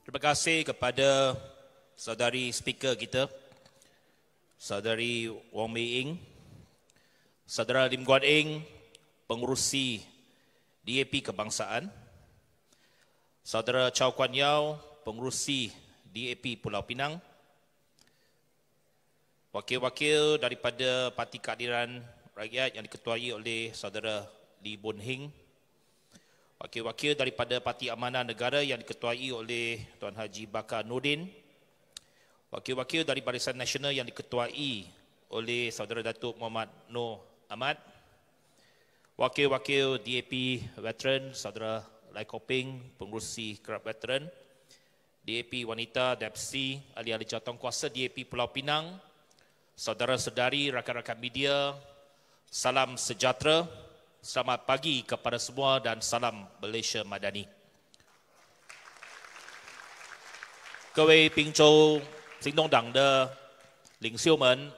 Terima kasih kepada saudari speaker kita, saudari Wong Mei Ing, saudara Lim Guan Eng, pengurusi DAP Kebangsaan, saudara Chow Kuan Yew, pengurusi DAP Pulau Pinang, wakil-wakil daripada Parti Keadilan Rakyat yang diketuai oleh saudara Lee Boon Hing, wakil-wakil daripada Parti Amanah Negara yang diketuai oleh Tuan Haji Bakar Nordin, wakil-wakil dari Barisan Nasional yang diketuai oleh saudara Datuk Muhammad Noor Ahmad, wakil-wakil DAP Veteran, saudara Lai Kok Peng, pengurusi kerab veteran, DAP Wanita, Deputy Ahli-Ahli Jawatankuasa DAP Pulau Pinang, saudara-saudari, rakan-rakan media, salam sejahtera. Selamat pagi kepada semua dan salam Malaysia Madani. 各位滨州行动党的领袖们，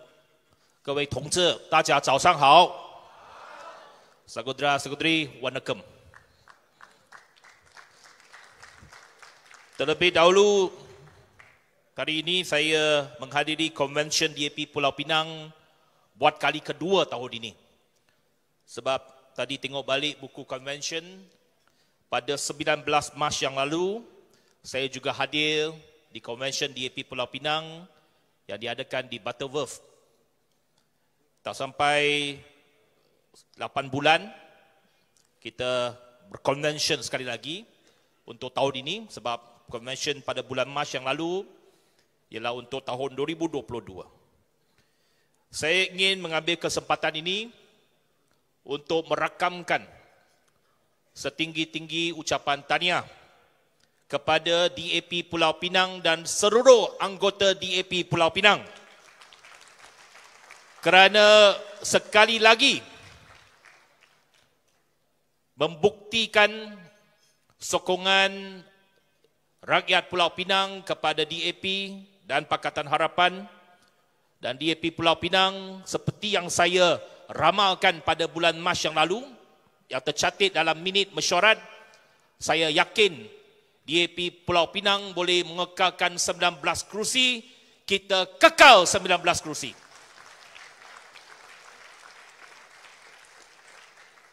各位同志，大家早上好。Saudara-saudari, Wanakem. Terlebih dahulu, kali ini saya menghadiri Convention DAP Pulau Pinang buat kali kedua tahun ini. Sebab tadi tengok balik buku convention, pada 19 Mac yang lalu, saya juga hadir di convention DAP Pulau Pinang yang diadakan di Butterworth. Tak sampai 8 bulan, kita berkonvention sekali lagi untuk tahun ini, sebab convention pada bulan Mac yang lalu ialah untuk tahun 2022. Saya ingin mengambil kesempatan ini untuk merakamkan setinggi-tinggi ucapan tahniah kepada DAP Pulau Pinang dan seluruh anggota DAP Pulau Pinang kerana sekali lagi membuktikan sokongan rakyat Pulau Pinang kepada DAP dan Pakatan Harapan, dan DAP Pulau Pinang seperti yang saya ramalkan pada bulan Mac yang lalu, yang tercatat dalam minit mesyuarat, saya yakin DAP Pulau Pinang boleh mengekalkan 19 kerusi, kita kekal 19 kerusi.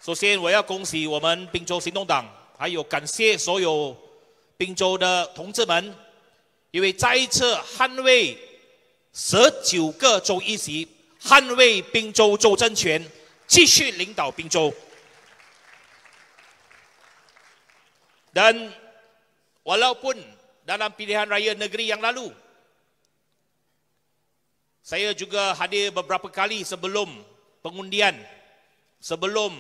首先我要恭喜我们滨州行动党，还有感谢所有滨州的同志们，因为再一次捍卫19个州议席，捍卫滨州州政权，继续领导滨州。Dan walaupun dalam pilihan raya negeri yang lalu, saya juga hadir beberapa kali sebelum pengundian, sebelum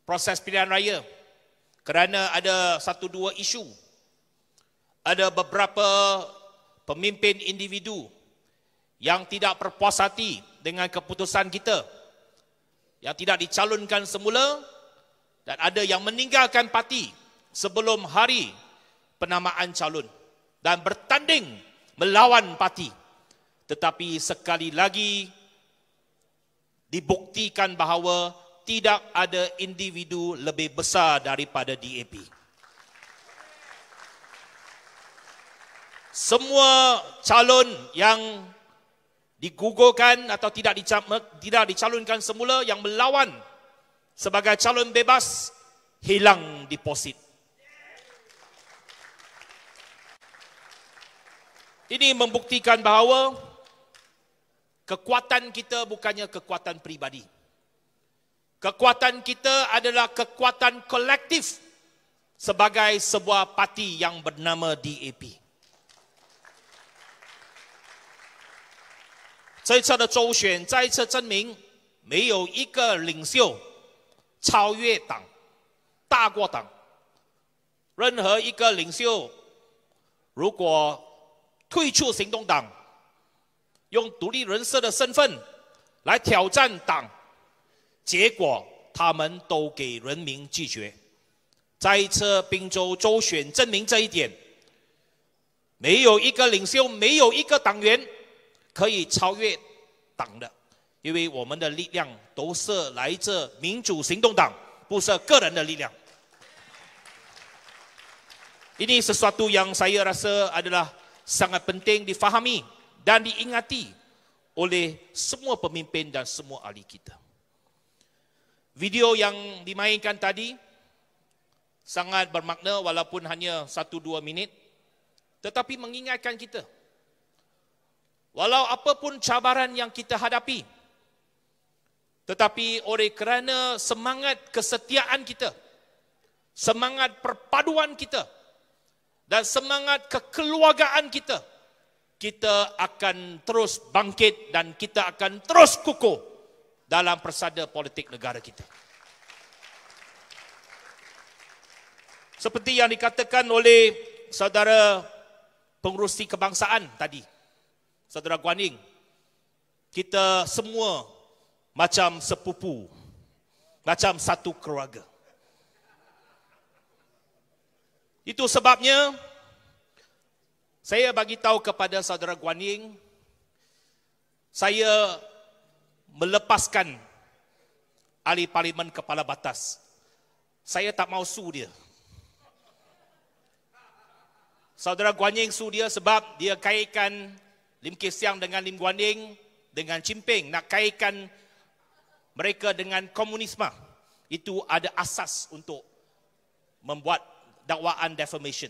proses pilihan raya, kerana ada satu dua isu, ada beberapa pemimpin individu yang tidak berpuas hati dengan keputusan kita, yang tidak dicalonkan semula, dan ada yang meninggalkan parti sebelum hari penamaan calon dan bertanding melawan parti. Tetapi sekali lagi dibuktikan bahawa tidak ada individu lebih besar daripada DAP. Semua calon yang digugurkan atau tidak dicalonkan semula, yang melawan sebagai calon bebas, hilang deposit. Ini membuktikan bahawa kekuatan kita bukannya kekuatan pribadi. Kekuatan kita adalah kekuatan kolektif sebagai sebuah parti yang bernama DAP. 这一次的州选再一次证明，没有一个领袖超越党、大过党。任何一个领袖如果退出行动党，用独立人士的身份来挑战党，结果他们都给人民拒绝。再一次滨州州选证明这一点，没有一个领袖，没有一个党员可以超越党的，因为我们的力量都是来自民主行动党，不是个人的力量。Ini sesuatu yang saya rasa adalah sangat penting difahami dan diingati oleh semua pemimpin dan semua ahli kita. Video yang dimainkan tadi sangat bermakna walaupun hanya 1-2 minit, tetapi mengingatkan kita, walau apapun cabaran yang kita hadapi, tetapi oleh kerana semangat kesetiaan kita, semangat perpaduan kita, dan semangat kekeluargaan kita, kita akan terus bangkit dan kita akan terus kukuh dalam persada politik negara kita. Seperti yang dikatakan oleh saudara pengerusi kebangsaan tadi, saudara Guan Ying, kita semua macam sepupu, macam satu keluarga. Itu sebabnya saya bagi tahu kepada saudara Guan Ying, saya melepaskan ahli parlimen kepala batas. Saya tak mau su dia. Saudara Guan Ying su dia sebab dia kaitkan Lim Kee Siang dengan Lim Guan Ying dengan Chimping, nak kaitkan mereka dengan komunisme. Itu ada asas untuk membuat dakwaan defamation.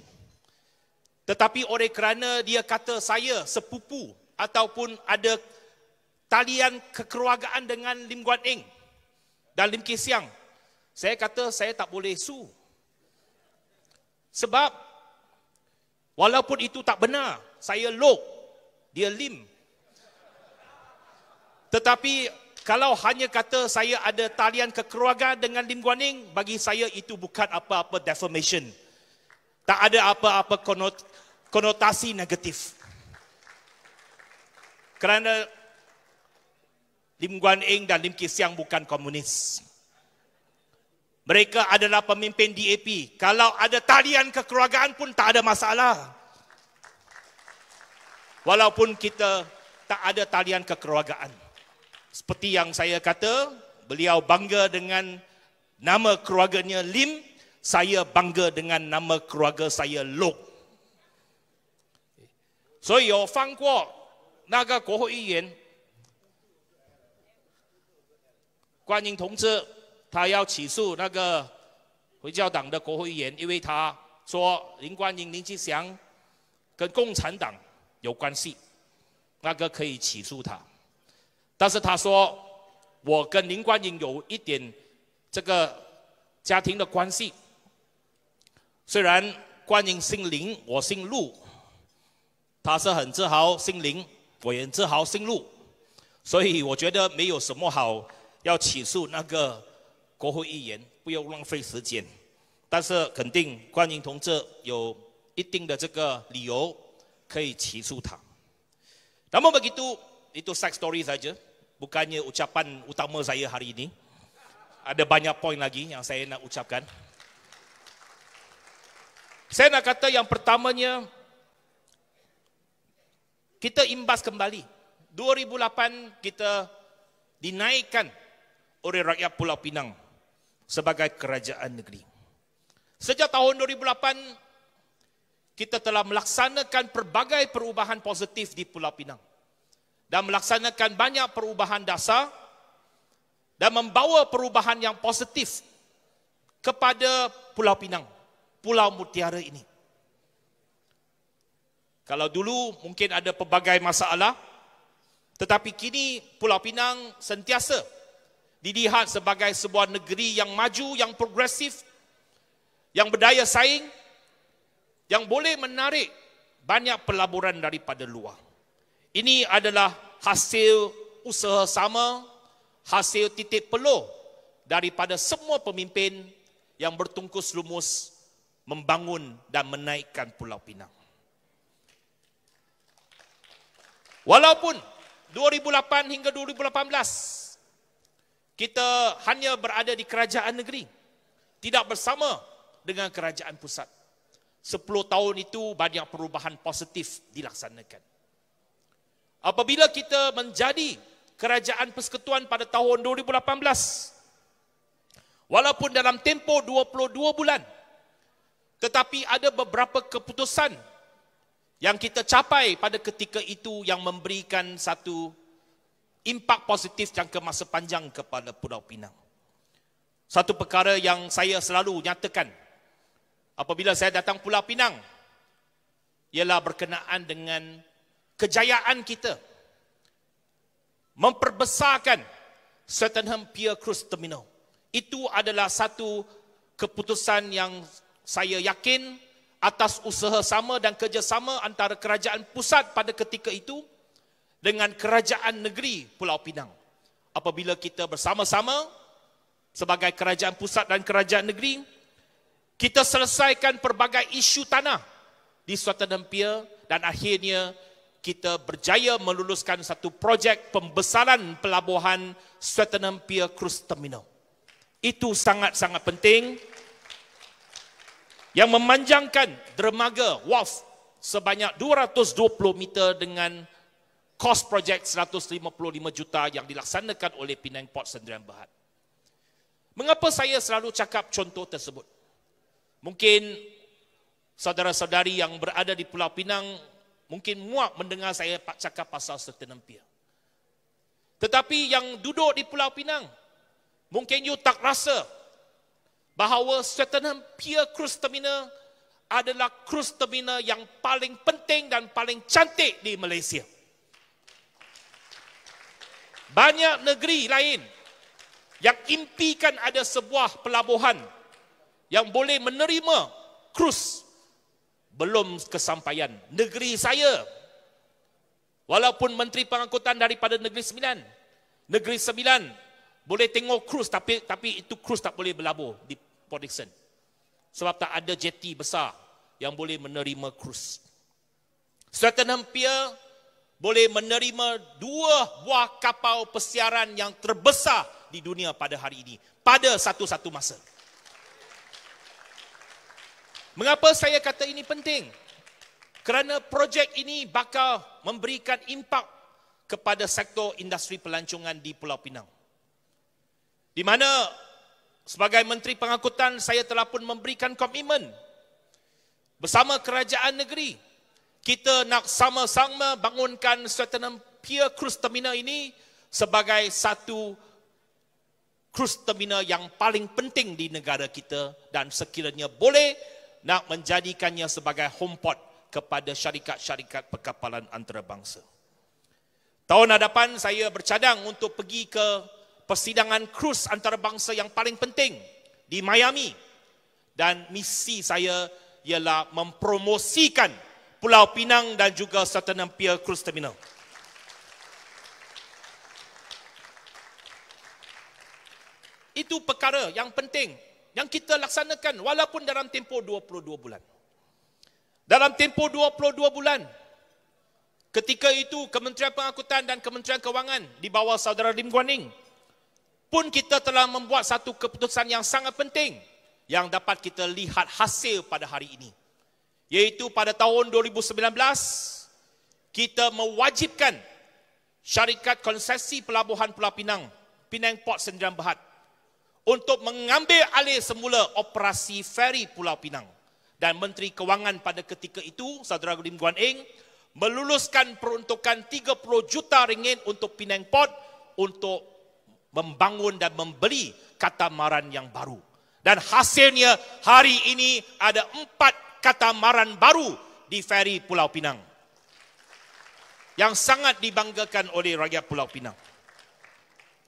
Tetapi oleh kerana dia kata saya sepupu ataupun ada talian kekeluargaan dengan Lim Guan Eng dan Lim Kee Siang, saya kata saya tak boleh su. Sebab walaupun itu tak benar, saya Lok, dia Lim. Tetapi kalau hanya kata saya ada talian kekeluargaan dengan Lim Guan Eng, bagi saya itu bukan apa-apa defamation. Tak ada apa-apa konotasi negatif. Kerana Lim Guan Eng dan Lim Kee Siang bukan komunis. Mereka adalah pemimpin DAP. Kalau ada talian kekeluargaan pun tak ada masalah. Walaupun kita tak ada talian kekeluargaan. Seperti yang saya kata, beliau bangga dengan nama keluarganya Lim, saya bangga dengan nama keluarga saya Lok. 所以有翻过那个国会议员关英同志，他要起诉那个回教党的国会议员，因为他说林冠英、林吉祥跟共产党有关系，那个可以起诉他。但是他说我跟林冠英有一点这个家庭的关系，虽然冠英姓林，我姓陆，他是很自豪姓林，我也自豪姓陆，所以我觉得没有什么好要起诉那个国会议员，不要浪费时间。但是肯定冠英同志有一定的这个理由可以起诉他。Namun begitu, itu side story saja, bukannya ucapan utama saya hari ini. Ada banyak poin lagi yang saya nak ucapkan. Saya nak kata yang pertamanya, kita imbas kembali. 2008 kita dinaikkan oleh rakyat Pulau Pinang sebagai kerajaan negeri. Sejak tahun 2008, kita telah melaksanakan pelbagai perubahan positif di Pulau Pinang dan melaksanakan banyak perubahan dasar dan membawa perubahan yang positif kepada Pulau Pinang, Pulau Mutiara ini. Kalau dulu mungkin ada pelbagai masalah, tetapi kini Pulau Pinang sentiasa dilihat sebagai sebuah negeri yang maju, yang progresif, yang berdaya saing, yang boleh menarik banyak pelaburan daripada luar. Ini adalah hasil usaha sama, hasil titik peluh daripada semua pemimpin yang bertungkus lumus membangun dan menaikkan Pulau Pinang. Walaupun 2008 hingga 2018 kita hanya berada di kerajaan negeri, tidak bersama dengan kerajaan pusat. 10 tahun itu banyak perubahan positif dilaksanakan. Apabila kita menjadi kerajaan persekutuan pada tahun 2018, walaupun dalam tempoh 22 bulan, Tetapi ada beberapa keputusan yang kita capai pada ketika itu yang memberikan satu impak positif jangka masa panjang kepada Pulau Pinang. Satu perkara yang saya selalu nyatakan apabila saya datang Pulau Pinang ialah berkenaan dengan kejayaan kita memperbesarkan Swettenham Pier Cruise Terminal. Itu adalah satu keputusan yang saya yakin atas usaha sama dan kerjasama antara kerajaan pusat pada ketika itu dengan kerajaan negeri Pulau Pinang. Apabila kita bersama-sama sebagai kerajaan pusat dan kerajaan negeri, kita selesaikan pelbagai isu tanah di Swettenham Pier dan akhirnya kita berjaya meluluskan satu projek pembesaran pelabuhan Swettenham Pier Cruise Terminal. Itu sangat-sangat penting yang memanjangkan dermaga wharf sebanyak 220 meter dengan kos projek 155 juta yang dilaksanakan oleh Penang Port Sdn Bhd. Mengapa saya selalu cakap contoh tersebut? Mungkin saudara-saudari yang berada di Pulau Pinang mungkin muak mendengar saya cakap pasal Swettenham Pier. Tetapi yang duduk di Pulau Pinang, mungkin you tak rasa bahawa Swettenham Pier Cruise Terminal adalah cruise terminal yang paling penting dan paling cantik di Malaysia. Banyak negeri lain yang impikan ada sebuah pelabuhan yang boleh menerima cruise belum kesampaian. Negeri saya, walaupun Menteri Pengangkutan daripada Negeri Sembilan boleh tengok cruise, tapi itu cruise tak boleh berlabur di Port Dickson. Sebab tak ada jeti besar yang boleh menerima cruise. Swettenham Pier boleh menerima 2 buah kapal pesiaran yang terbesar di dunia pada hari ini, pada satu-satu masa. Mengapa saya kata ini penting? Kerana projek ini bakal memberikan impak kepada sektor industri pelancongan di Pulau Pinang. Di mana sebagai Menteri Pengangkutan saya telah pun memberikan komitmen bersama kerajaan negeri. Kita nak sama-sama bangunkan Swettenham Pier Cruise Terminal ini sebagai satu cruise terminal yang paling penting di negara kita dan sekiranya boleh nak menjadikannya sebagai home port kepada syarikat-syarikat perkapalan antarabangsa. Tahun hadapan saya bercadang untuk pergi ke persidangan cruise antarabangsa yang paling penting di Miami. Dan misi saya ialah mempromosikan Pulau Pinang dan juga Swettenham Pier Cruise Terminal. Itu perkara yang penting yang kita laksanakan walaupun dalam tempoh 22 bulan. Dalam tempoh 22 bulan, ketika itu Kementerian Pengangkutan dan Kementerian Kewangan di bawah saudara Lim Guan Eng pun kita telah membuat satu keputusan yang sangat penting yang dapat kita lihat hasil pada hari ini. Iaitu pada tahun 2019, kita mewajibkan syarikat konsesi pelabuhan Pulau Pinang, Penang Port Sdn Bhd, untuk mengambil alih semula operasi feri Pulau Pinang. Dan Menteri Kewangan pada ketika itu, saudara Lim Guan Eng, meluluskan peruntukan 30 juta ringgit untuk Penang Port untuk membangun dan membeli katamaran yang baru. Dan hasilnya hari ini ada 4 katamaran baru di feri Pulau Pinang yang sangat dibanggakan oleh rakyat Pulau Pinang,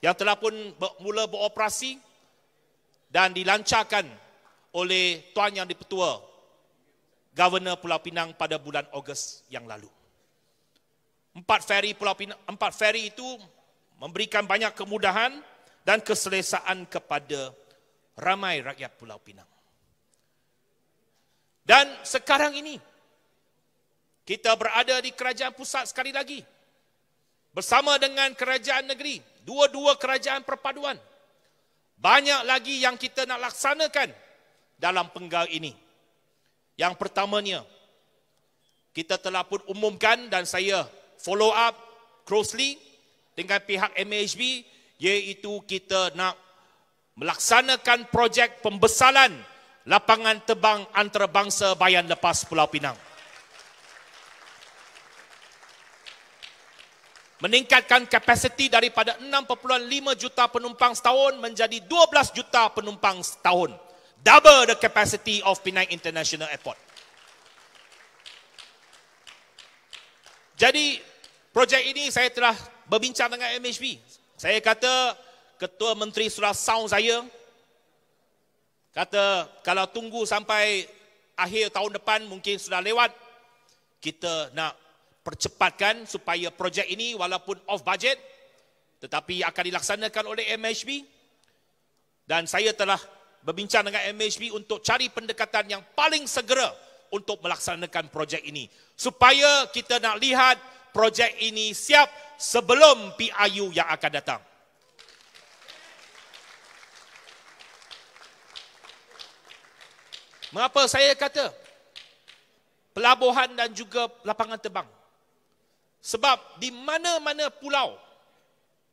yang telah pun mula beroperasi dan dilancarkan oleh Tuan Yang Dipertua Governor Pulau Pinang pada bulan Ogos yang lalu. 4 feri Pulau Pinang, 4 feri itu memberikan banyak kemudahan dan keselesaan kepada ramai rakyat Pulau Pinang. Dan sekarang ini kita berada di kerajaan pusat sekali lagi bersama dengan kerajaan negeri, dua-dua kerajaan perpaduan. Banyak lagi yang kita nak laksanakan dalam penggal ini. Yang pertamanya, kita telah pun umumkan dan saya follow up closely dengan pihak MHB, iaitu kita nak melaksanakan projek pembesaran lapangan terbang antarabangsa Bayan Lepas Pulau Pinang. Meningkatkan kapasiti daripada 6.5 juta penumpang setahun menjadi 12 juta penumpang setahun. Double the capacity of Penang International Airport. Jadi, projek ini saya telah berbincang dengan MHB. Saya kata, Ketua Menteri sudah sound saya. Kata, kalau tunggu sampai akhir tahun depan mungkin sudah lewat. Kita nak percepatkan supaya projek ini walaupun off budget, tetapi akan dilaksanakan oleh MHB. Dan saya telah berbincang dengan MHB untuk cari pendekatan yang paling segera untuk melaksanakan projek ini. Supaya kita nak lihat projek ini siap sebelum PRU yang akan datang. Mengapa saya kata pelabuhan dan juga lapangan terbang? Sebab di mana-mana pulau,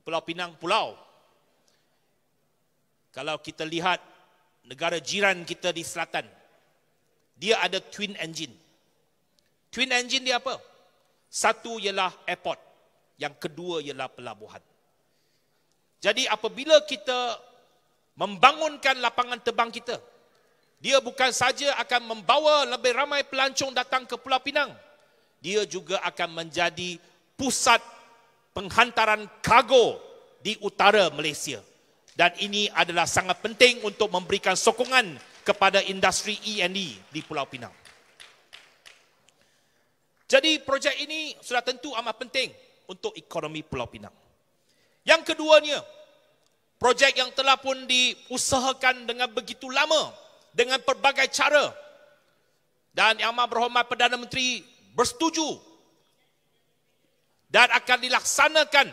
Pulau Pinang pulau, kalau kita lihat negara jiran kita di selatan, dia ada twin engine. Twin engine dia apa? Satu ialah airport, yang kedua ialah pelabuhan. Jadi apabila kita membangunkan lapangan terbang kita, dia bukan saja akan membawa lebih ramai pelancong datang ke Pulau Pinang, dia juga akan menjadi pusat penghantaran kargo di utara Malaysia. Dan ini adalah sangat penting untuk memberikan sokongan kepada industri E&E di Pulau Pinang. Jadi projek ini sudah tentu amat penting untuk ekonomi Pulau Pinang. Yang keduanya, projek yang telah pun diusahakan dengan begitu lama, dengan pelbagai cara, dan Yang Amat Berhormat Perdana Menteri bersetuju dan akan dilaksanakan,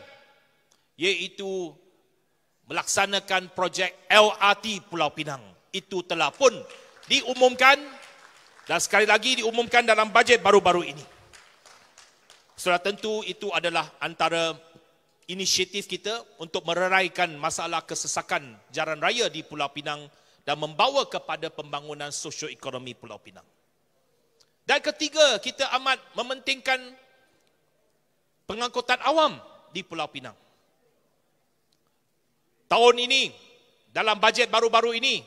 iaitu melaksanakan projek LRT Pulau Pinang. Itu telah pun diumumkan dan sekali lagi diumumkan dalam bajet baru-baru ini. Sudah tentu itu adalah antara inisiatif kita untuk mereraikan masalah kesesakan jalan raya di Pulau Pinang dan membawa kepada pembangunan sosioekonomi Pulau Pinang. Dan ketiga, kita amat mementingkan pengangkutan awam di Pulau Pinang. Tahun ini, dalam bajet baru-baru ini,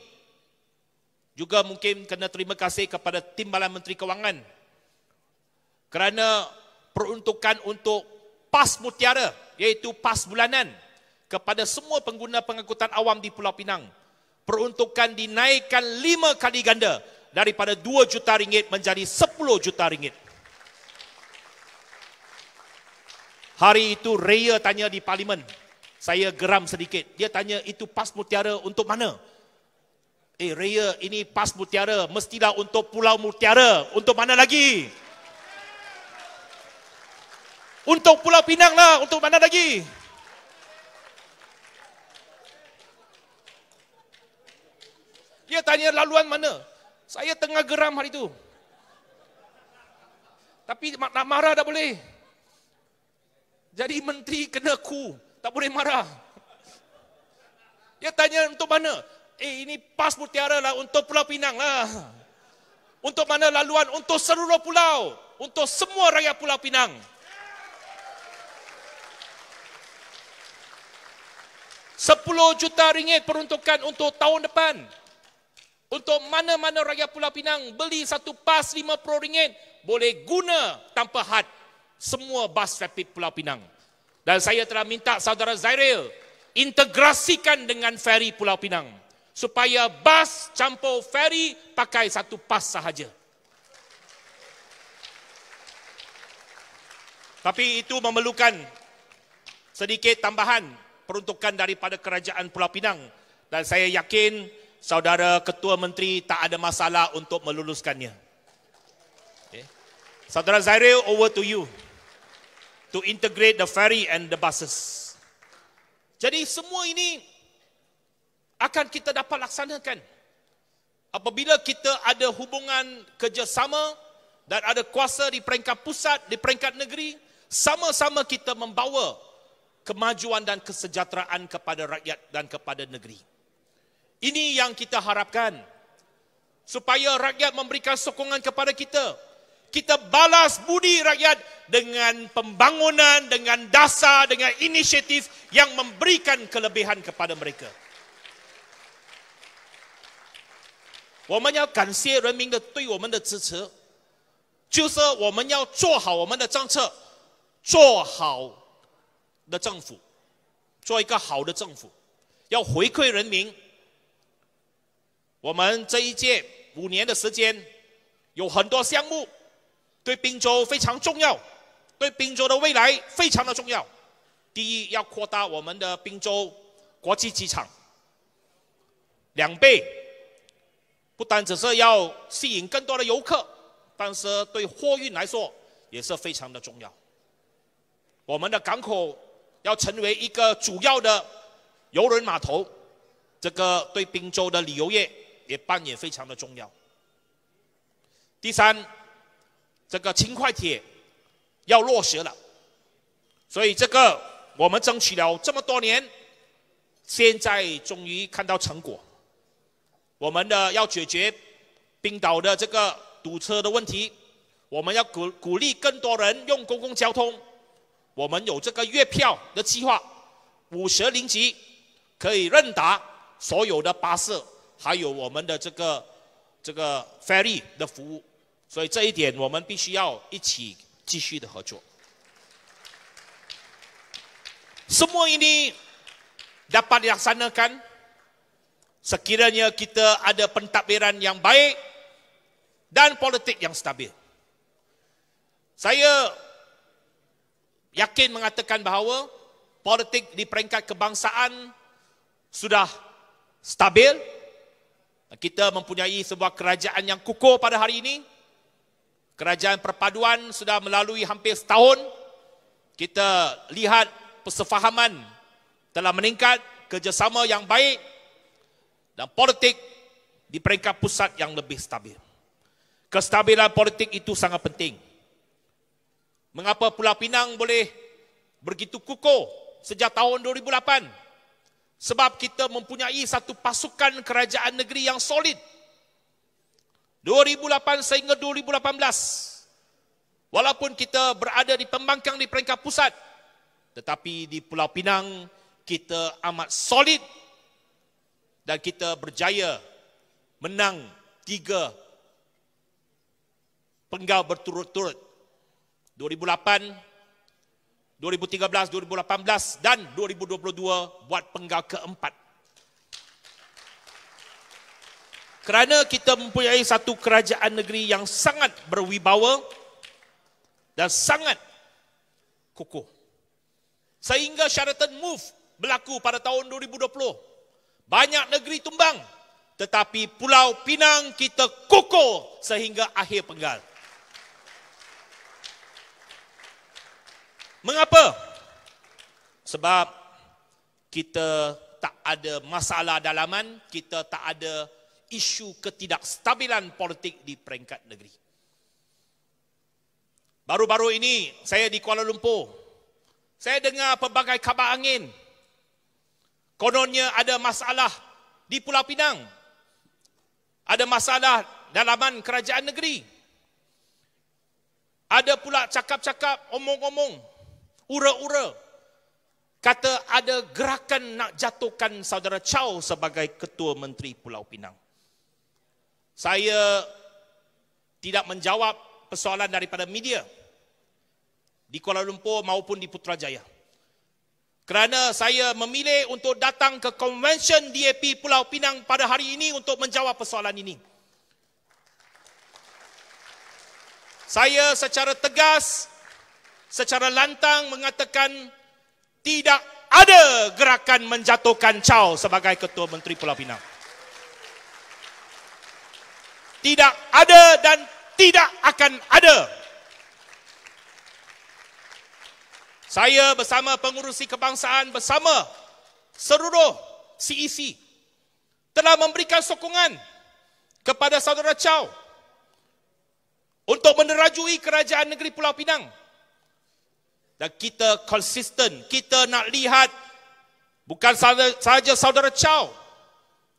juga mungkin kena terima kasih kepada Timbalan Menteri Kewangan kerana peruntukan untuk PAS Mutiara, iaitu PAS bulanan kepada semua pengguna pengangkutan awam di Pulau Pinang. Peruntukan dinaikkan 5 kali ganda daripada 2 juta ringgit menjadi 10 juta ringgit. Hari itu Raya tanya di Parlimen. Saya geram sedikit. Dia tanya, itu PAS Mutiara untuk mana? Raya, ini PAS Mutiara mestilah untuk Pulau Mutiara. Untuk mana lagi? Untuk Pulau Pinang lah. Untuk mana lagi? Dia tanya laluan mana? Saya tengah geram hari itu. Tapi nak marah tak boleh. Jadi menteri kena ku. Tak boleh marah. Dia tanya untuk mana? Ini PAS Mutiara lah, untuk Pulau Pinang lah. Untuk mana laluan? Untuk seluruh pulau. Untuk semua rakyat Pulau Pinang. RM10 juta peruntukan untuk tahun depan. Untuk mana-mana rakyat Pulau Pinang beli satu PAS RM50, boleh guna tanpa had semua bas rapid Pulau Pinang. Dan saya telah minta saudara Zairil integrasikan dengan feri Pulau Pinang supaya bas campur feri pakai satu PAS sahaja. Tapi itu memerlukan sedikit tambahan peruntukan daripada kerajaan Pulau Pinang, dan saya yakin saudara Ketua Menteri tak ada masalah untuk meluluskannya. Okay. Saudara Zairil, over to you to integrate the ferry and the buses. Jadi semua ini akan kita dapat laksanakan apabila kita ada hubungan kerjasama dan ada kuasa di peringkat pusat, di peringkat negeri, sama-sama kita membawa kemajuan dan kesejahteraan kepada rakyat dan kepada negeri. Ini yang kita harapkan. supaya rakyat memberikan sokongan kepada kita. Kita balas budi rakyat dengan pembangunan, dengan dasar, dengan inisiatif yang memberikan kelebihan kepada mereka. 我们要感谢人民的对我们的支持，就是我们要做好我们的政策，做好的政府，做一个好的政府，要回馈人民。我们这一届5年的时间，有很多项目对滨州非常重要，对滨州的未来非常的重要。第一，要扩大我们的滨州国际机场2倍。 不单只是要吸引更多的游客，但是对货运来说也是非常的重要。我们的港口要成为一个主要的邮轮码头，这个对滨州的旅游业也扮演非常的重要。第三，这个轻快铁要落实了，所以这个我们争取了这么多年，现在终于看到成果。 我们的要解决冰岛的这个堵车的问题，我们要鼓励更多人用公共交通。我们有这个月票的计划，50零级可以任打所有的巴士，还有我们的这个 ferry 的服务。所以这一点我们必须要一起继续的合作。Semua ini dapat dilaksanakan sekiranya kita ada pentadbiran yang baik dan politik yang stabil. Saya yakin mengatakan bahawa politik di peringkat kebangsaan sudah stabil. Kita mempunyai sebuah kerajaan yang kukuh pada hari ini. Kerajaan perpaduan sudah melalui hampir setahun. Kita lihat persefahaman telah meningkat, kerjasama yang baik, dan politik di peringkat pusat yang lebih stabil. Kestabilan politik itu sangat penting. Mengapa Pulau Pinang boleh begitu kukuh sejak tahun 2008? Sebab kita mempunyai satu pasukan kerajaan negeri yang solid. 2008 sehingga 2018. Walaupun kita berada di pembangkang di peringkat pusat, tetapi di Pulau Pinang kita amat solid. Dan kita berjaya menang 3 penggal berturut-turut. 2008, 2013, 2018 dan 2022 buat penggal keempat. Kerana kita mempunyai satu kerajaan negeri yang sangat berwibawa dan sangat kukuh. Sehingga Sheraton Move berlaku pada tahun 2020. Banyak negeri tumbang, tetapi Pulau Pinang kita kukuh sehingga akhir penggal. Mengapa? Sebab kita tak ada masalah dalaman, kita tak ada isu ketidakstabilan politik di peringkat negeri. Baru-baru ini saya di Kuala Lumpur, saya dengar pelbagai kabar angin. Kononnya ada masalah di Pulau Pinang. Ada masalah dalaman kerajaan negeri. Ada pula cakap-cakap, omong-omong, ura-ura. Kata ada gerakan nak jatuhkan Saudara Chow sebagai Ketua Menteri Pulau Pinang. Saya tidak menjawab persoalan daripada media di Kuala Lumpur maupun di Putrajaya. Kerana saya memilih untuk datang ke Convention DAP Pulau Pinang pada hari ini untuk menjawab persoalan ini. Saya secara tegas, secara lantang mengatakan tidak ada gerakan menjatuhkan Chow sebagai Ketua Menteri Pulau Pinang. Tidak ada dan tidak akan ada. Saya bersama pengurusi kebangsaan, bersama seluruh CEC telah memberikan sokongan kepada Saudara Chow untuk menerajui kerajaan negeri Pulau Pinang. Dan kita konsisten, kita nak lihat bukan sahaja Saudara Chow,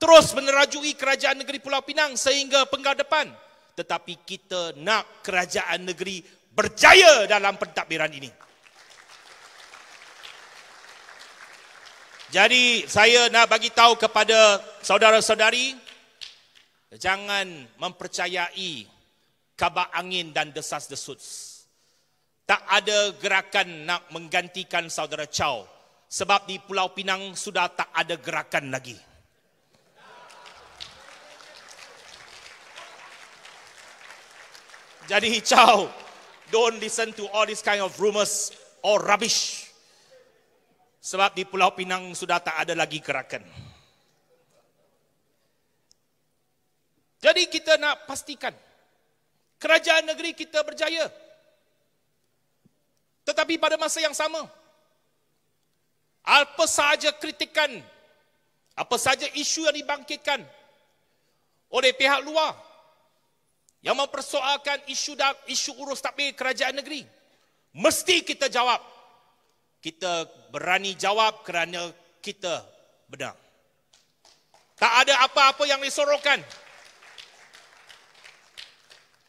terus menerajui kerajaan negeri Pulau Pinang sehingga penggal depan. Tetapi kita nak kerajaan negeri berjaya dalam pentadbiran ini. Jadi saya nak bagi tahu kepada saudara-saudari, jangan mempercayai kabar angin dan desas-desus. Tak ada gerakan nak menggantikan saudara Chow, sebab di Pulau Pinang sudah tak ada gerakan lagi. Jadi Chow, don't listen to all this kind of rumors or rubbish. Sebab di Pulau Pinang sudah tak ada lagi gerakan. Jadi kita nak pastikan kerajaan negeri kita berjaya. Tetapi pada masa yang sama, apa sahaja kritikan, apa sahaja isu yang dibangkitkan oleh pihak luar yang mempersoalkan isu urus tadbir kerajaan negeri, mesti kita jawab. Kita berani jawab kerana kita benar. Tak ada apa-apa yang disorokkan.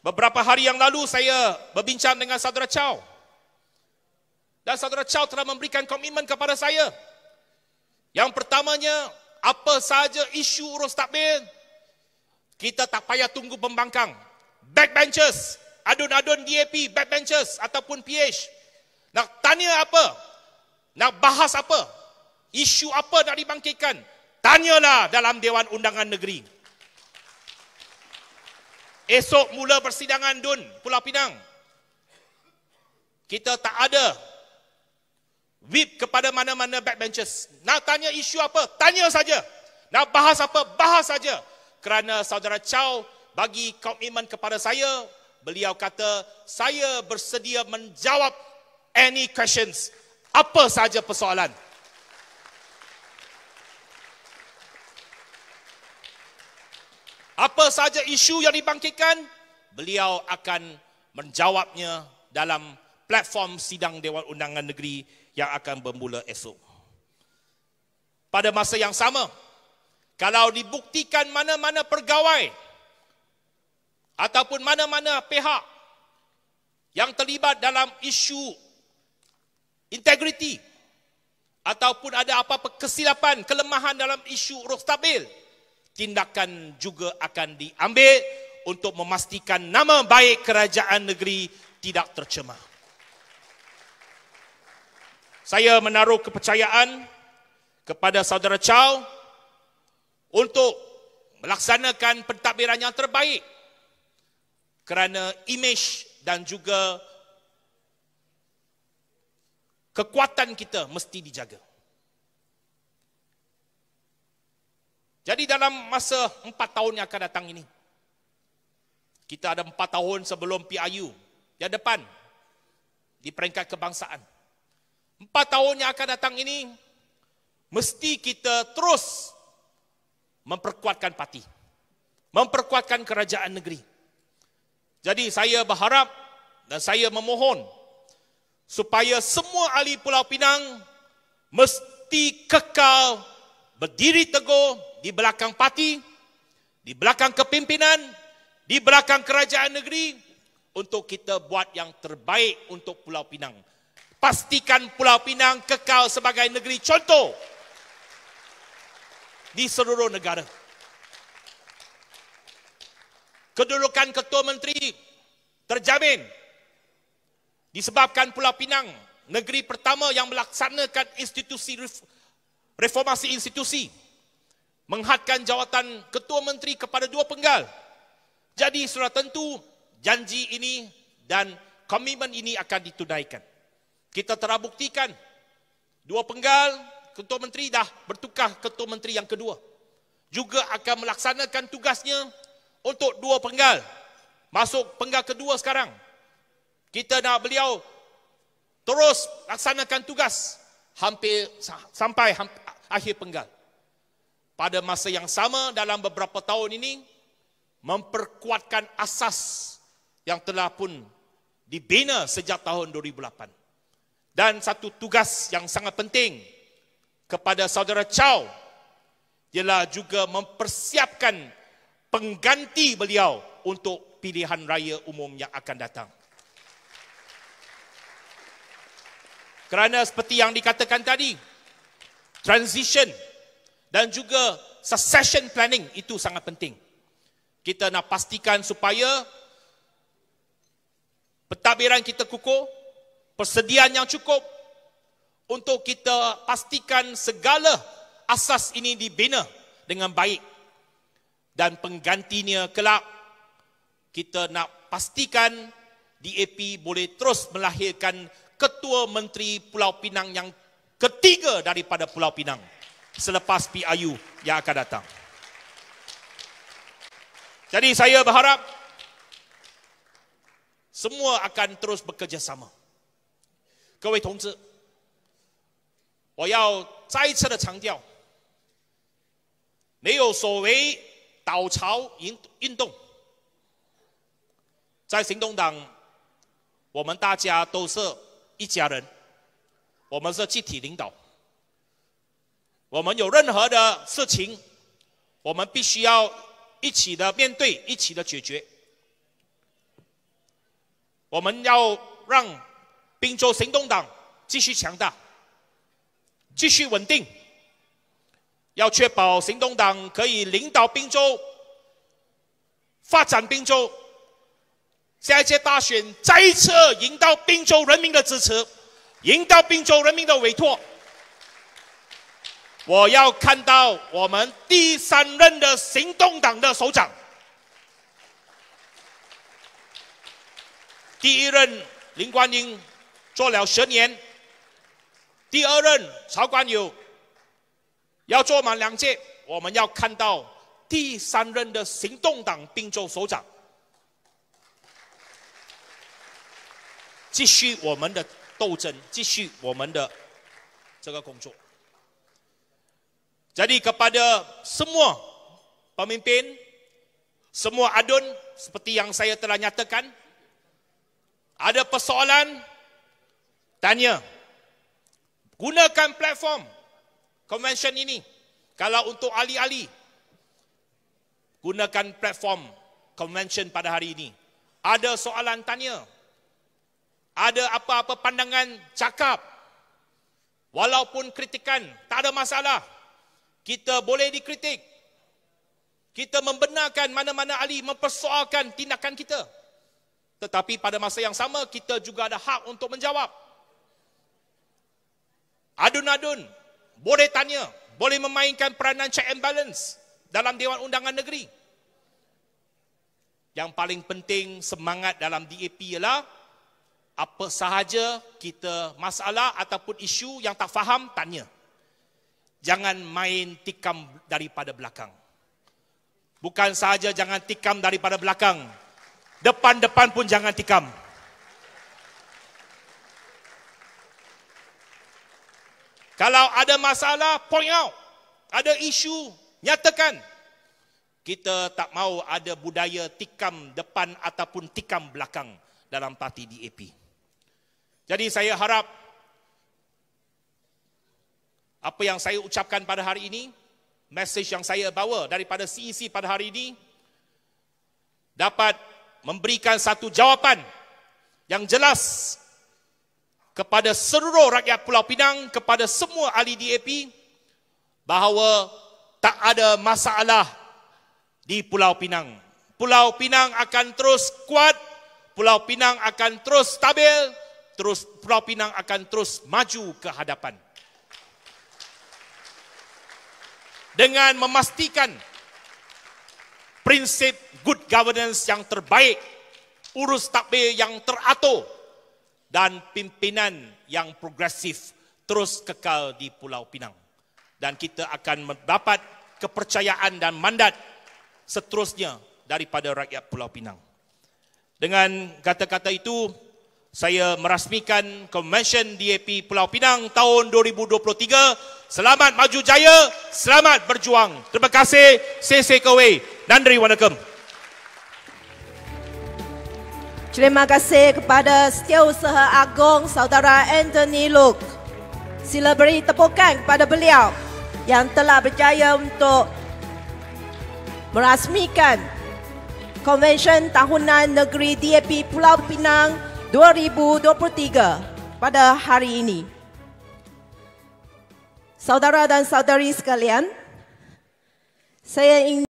Beberapa hari yang lalu saya berbincang dengan saudara Chow. Dan saudara Chow telah memberikan komitmen kepada saya. Yang pertamanya, apa sahaja isu urus tadbir, kita tak payah tunggu pembangkang. Backbenchers, adun-adun DAP, backbenchers ataupun PH. Nak tanya apa? Nak bahas apa? Isu apa nak dibangkitkan? Tanyalah dalam Dewan Undangan Negeri. Esok mula persidangan DUN Pulau Pinang. Kita tak ada whip kepada mana-mana backbenchers. Nak tanya isu apa? Tanya saja. Nak bahas apa? Bahas saja. Kerana saudara Chow bagi komitmen kepada saya, beliau kata, saya bersedia menjawab any questions. Apa saja persoalan. Apa saja isu yang dibangkitkan, beliau akan menjawabnya dalam platform sidang Dewan Undangan Negeri yang akan bermula esok. Pada masa yang sama, kalau dibuktikan mana-mana pegawai ataupun mana-mana pihak yang terlibat dalam isu integriti ataupun ada apa-apa kesilapan, kelemahan dalam isu urus tadbir, tindakan juga akan diambil untuk memastikan nama baik kerajaan negeri tidak tercemar. Saya menaruh kepercayaan kepada saudara Chow untuk melaksanakan pentadbiran yang terbaik kerana imej dan juga kekuatan kita mesti dijaga. Jadi dalam masa 4 tahun yang akan datang ini, kita ada 4 tahun sebelum PRU yang depan di peringkat kebangsaan. 4 tahun yang akan datang ini, mesti kita terus memperkuatkan parti, memperkuatkan kerajaan negeri. Jadi saya berharap dan saya memohon supaya semua ahli Pulau Pinang mesti kekal berdiri teguh di belakang parti, di belakang kepimpinan, di belakang kerajaan negeri untuk kita buat yang terbaik untuk Pulau Pinang. Pastikan Pulau Pinang kekal sebagai negeri contoh di seluruh negara. Kedudukan Ketua Menteri terjamin disebabkan Pulau Pinang negeri pertama yang melaksanakan institusi reformasi institusi, menghadkan jawatan Ketua Menteri kepada 2 penggal. Jadi sudah tentu janji ini dan komitmen ini akan ditunaikan. Kita telah buktikan 2 penggal Ketua Menteri dah bertukar Ketua Menteri yang kedua. Juga akan melaksanakan tugasnya untuk 2 penggal. Masuk penggal kedua sekarang. Kita nak beliau terus laksanakan tugas sampai akhir penggal. Pada masa yang sama dalam beberapa tahun ini, memperkuatkan asas yang telah pun dibina sejak tahun 2008. Dan satu tugas yang sangat penting kepada saudara Chow ialah juga mempersiapkan pengganti beliau untuk pilihan raya umum yang akan datang. Kerana seperti yang dikatakan tadi, transition dan juga succession planning itu sangat penting. Kita nak pastikan supaya pentadbiran kita kukuh, persediaan yang cukup untuk kita pastikan segala asas ini dibina dengan baik. Dan penggantinya kelak, kita nak pastikan DAP boleh terus melahirkan Ketua Menteri Pulau Pinang yang ketiga daripada Pulau Pinang selepas PIU yang akan datang. Jadi saya berharap semua akan terus bekerjasama. 各位同志，我要再次的强调，没有所谓倒潮运动，在行动党，我们大家都是一家人，我们是集体领导，我们有任何的事情，我们必须要一起的面对，一起的解决。我们要让滨州行动党继续强大，继续稳定，要确保行动党可以领导滨州，发展滨州。下一届大选再一次赢到滨州人民的支持，赢到滨州人民的委托。我要看到我们第3任的行动党的首长。第1任林冠英做了10年，第2任曹冠友要做满2届，我们要看到第3任的行动党滨州首长，继续我们的斗争，继续我们的这个工作。Jadi kepada semua pemimpin, semua adun seperti yang saya telah nyatakan, ada persoalan, tanya. Gunakan platform convention ini. Kalau untuk ahli-ahli, gunakan platform convention pada hari ini. Ada soalan, tanya. Ada apa-apa pandangan, cakap. Walaupun kritikan, tak ada masalah. Kita boleh dikritik. Kita membenarkan mana-mana ahli mempersoalkan tindakan kita. Tetapi pada masa yang sama, kita juga ada hak untuk menjawab. Adun-adun boleh tanya, boleh memainkan peranan check and balance dalam Dewan Undangan Negeri. Yang paling penting semangat dalam DAP ialah apa sahaja kita masalah ataupun isu yang tak faham, tanya. Jangan main tikam daripada belakang. Bukan sahaja jangan tikam daripada belakang, depan-depan pun jangan tikam. Kalau ada masalah, point out. Ada isu, nyatakan. Kita tak mahu ada budaya tikam depan ataupun tikam belakang dalam parti DAP. Jadi saya harap apa yang saya ucapkan pada hari ini, message yang saya bawa daripada CEC pada hari ini, dapat memberikan satu jawapan yang jelas kepada seluruh rakyat Pulau Pinang, kepada semua ahli DAP, bahawa tak ada masalah di Pulau Pinang. Pulau Pinang akan terus kuat, Pulau Pinang akan terus stabil, Pulau Pinang akan terus maju ke hadapan. Dengan memastikan prinsip good governance yang terbaik, urus tadbir yang teratur, dan pimpinan yang progresif terus kekal di Pulau Pinang. Dan kita akan mendapat kepercayaan dan mandat seterusnya daripada rakyat Pulau Pinang. Dengan kata-kata itu, saya merasmikan Convention DAP Pulau Pinang tahun 2023. Selamat maju jaya, selamat berjuang. Terima kasih, sese kewe. Nandri Wanakam. Terima kasih kepada Setiausaha Agong Saudara Anthony Look. Sila beri tepukan kepada beliau. yang telah berjaya untuk merasmikan Konvensyen Tahunan Negeri DAP Pulau Pinang 2023 pada hari ini. Saudara dan saudari sekalian, saya ingin